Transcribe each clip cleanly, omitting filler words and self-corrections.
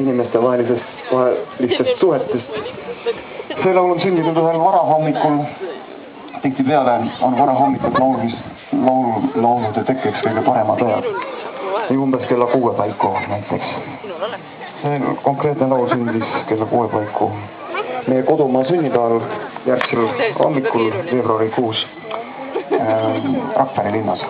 inimestevahelistest suhetest. See laul on sündinud ühel varahommikul. Tihtipeale on varahommikul laulude tekkeks kõige paremad ajad. Umbes kella 6 paiku näiteks. See konkreetne laul sündis kella 6 paiku. Meie kodumaa sünnipäeval järgsel hommikul veebruarikuus Rakvere linnas.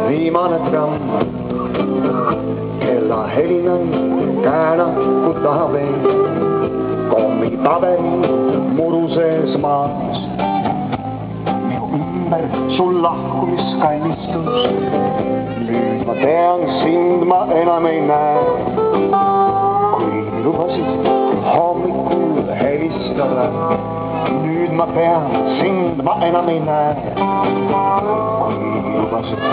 Viimane tramm, kella helinen käänakuttaa veel. Kommitaveri muruses maas. Minu ümber sul lahkumiskallistus. Nüüd ma tean, sind ma enam ei näe. Kui lubasid hommikul helistada. Nüüd ma tean, sind ma enam ei näe. Kui lubasid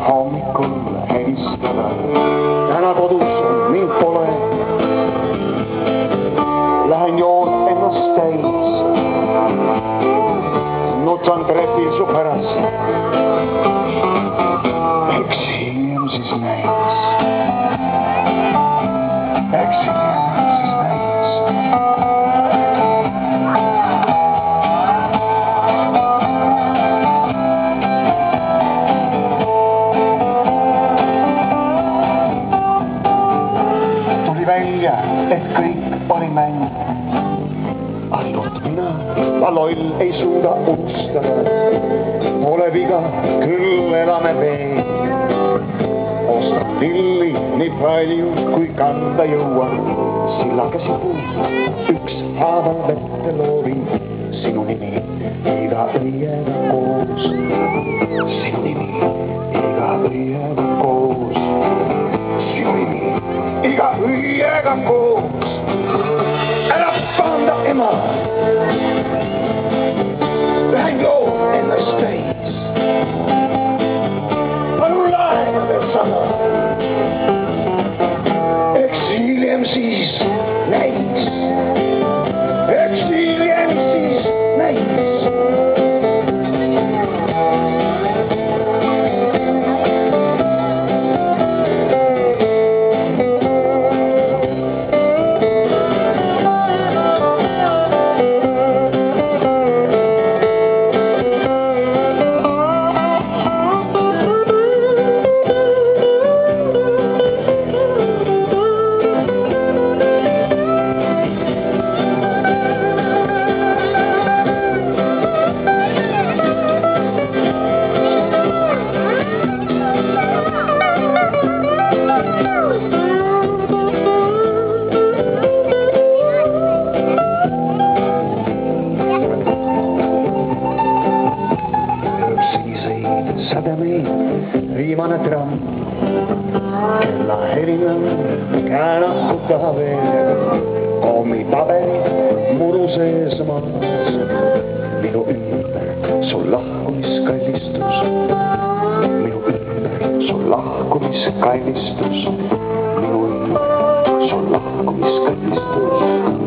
hommikul helistada. Täna kodus mind pole. Lähen joon ennast täis. Nutan trepil su pärast. Eks hiljem siis näis. Eks hiljem siis näis. Tuli välja, et kõik oli mäng. Ainult mina, ma loll ei suuda unustada. Pole viga, küll elame veel. Ostan lilli nii palju, kui kanda jõuan. Sillakesi puud, üks haaval vette loovin. Sinu nimi iga õiega koos. Sinu nimi iga õiega koos. Sinu nimi iga õiega koos. Ära panda ema. Lähen joon ennast täis. Palun laena veel sama. Eks hiljem siis näis. Eks hiljem siis näis. Viimane tramm, kella helinen käänakuttaa veel. Kommitaveri muruses maas. Minu ümber sul lahkumiskallistus. Minu ümber sul lahkumiskallistus. Minu ümber sul lahkumiskallistus.